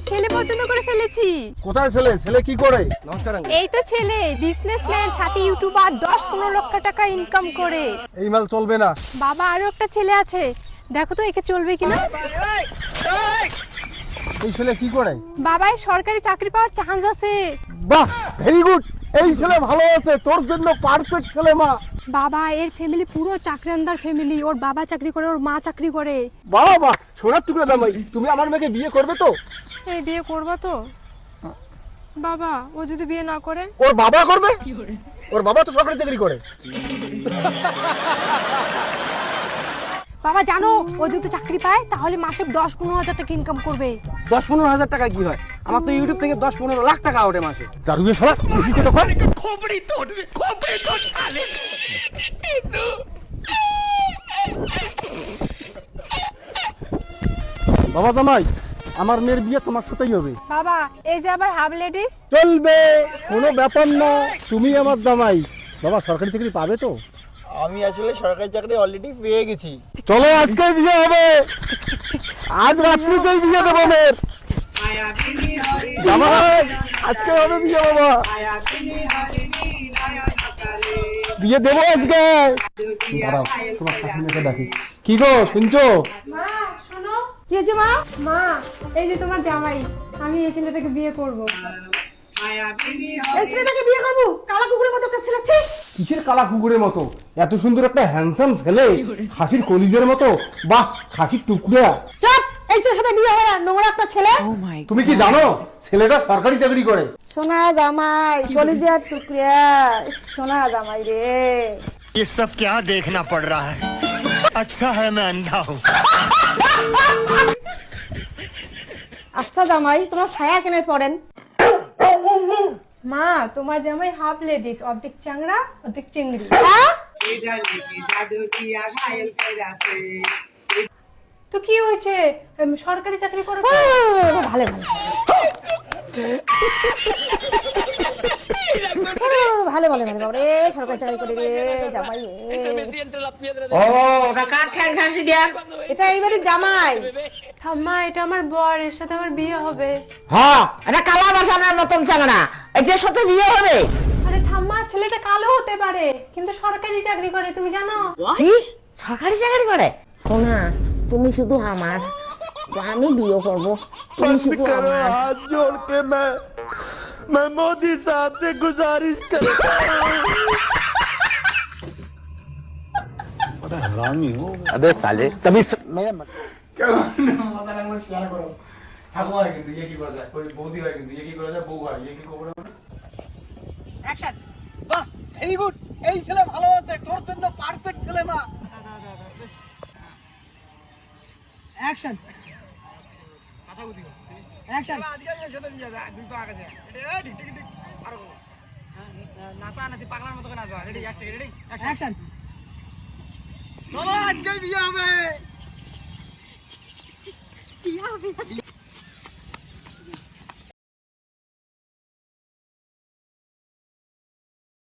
ছেলে পছন্দ করে ফেলেছি। কোথায় ছেলে? ছেলে কি করে? নমস্কার আঙ্কেল। এই তো ছেলে, বিজনেসম্যান, সাথে ইউটিউবার, 10-15 লক্ষ টাকা ইনকাম করে। এই মাল চলবে না। বাবা আরো একটা ছেলে আছে, দেখো তো একে চলবে কিনা। এই ছেলে কি করে? বাবা সরকারি চাকরি পাওয়ার চান্স আছে। বাহ, ভেরি গুড। এই ছেলে ভালো আছে, তোর জন্য পারফেক্ট ছেলে মা। বাবা এর ফ্যামিলি পুরো চাকরিয়ানদার ফ্যামিলি, ওর বাবা চাকরি করে, ওর মা চাকরি করে। বাহ বাহ, সোনার টুকরা জামাই, তুমি আমার মেয়েকে বিয়ে করবে তো? এই বিয়ে করবা তো? বাবা ও যদি বিয়ে না করে? ওর বাবা করবে। ওর বাবা তো সরকারি চাকরি করে। বাবা জানো, ও যদি চাকরি পায় তাহলে মাসে 10-15 হাজার টাকা ইনকাম করবে। 10-15 হাজার টাকা কি হয়? আমার তো ইউটিউব থেকে 10-15 লাখ টাকা ওঠে মাসে। চারুয়ে শালা বেশি কথা কয়। বাবা জামাই, আমার মেয়ের বিয়ে তোমার সাথেই হবে। বাবা এই যে আবার হাফ লেডিস। চলবে, কোনো ব্যাপার না, তুমি আমার জামাই। বাবা সরকারি চাকরি পাবে তো? আমি আসলে সরকারি চাকরি অলরেডি পেয়ে গেছি। চলো আজকে বিয়ে হবে, আজ রাত্রিতেই বিয়ে দেবো মেয়ের। জামাই আজকে হবে বিয়ে। বাবা বিয়ে দেবো আজকে। দাঁড়াও, তোমার শাশুড়িকে ডাকি। কি গো শুনছো? মা শোনো। কি হয়েছে মা? মা এই যে তোমার জামাই, আমি এই ছেলেটাকে বিয়ে করব। এই ছেলেটাকে বিয়ে করব? কালা কুকুরের মতো একটা ছেলে। কিসের কালা কুকুরের মতো? এত সুন্দর একটা হ্যান্ডসাম ছেলে, খাসির কলিজের মতো। বাহ, খাসির টুকরা। চুপ, এই ছেলের সাথে বিয়ে হবে না, নোংরা একটা ছেলে। তুমি কি জানো ছেলেটা সরকারি চাকরি করে? সোনা জামাই, কলিজার টুকরা, সোনা জামাই রে। ये सब क्या देखना पड़ रहा है? अच्छा है मैं अंधा हूँ। আচ্ছা জামাই, তোমার ছায়া কেনে পড়েন? মা তোমার জামাই হাফ লেডিস, অর্ধেক চাংড়া অর্ধেক চিংড়ি। তো কি হয়েছে, সরকারি চাকরি করো তো? ভালো ভালো ভালো ভালো ভালো রে, সরকারি চাকরি করে রে জামাই রে। ও ওটা কার ঠ্যাং খাসি দিয়া? এটা এইবারে জামাই। ঠাম্মা এটা আমার বর, এর সাথে আমার বিয়ে হবে। হ্যাঁ, এটা কালা বাসানার মতন চাংড়া, এটার সাথে বিয়ে হবে। আরে ঠাম্মা ছেলেটা কালো হতে পারে, কিন্তু সরকারি চাকরি করে, তুমি জানো? কি সরকারি চাকরি করে? সোনা তুমি শুধু আমার, আমি বিয়ে করবো, তুমি শুধু আমার। हाथ जोड़ के मैं मोदी साहब से गुजारिश करता हूं। हरामी हो। अबे साले तभी मैं क्या मजा ना मुझे शेयर करो। ঠাকুমা হয় কিন্তু, কি করা যায়? ওই বৌদি হয় কিন্তু, কি করা যায়? বউ হয়, কি করব? অ্যাকশন। বাহ, ভেরি গুড। এই ছেলে ভালো আছে, তোর জন্য পারফেক্ট ছেলে মা। অ্যাকশন। কথা বলি। অ্যাকশন। আজকে ছোট দিয়ে যা, দুই পা আগে যা। এটা ঠিক ঠিক ঠিক। আরো নাচা নাচি পাগলার মতো করে নাচবা। Ready, ready, action. চলো আজকে বিয়ে হবে।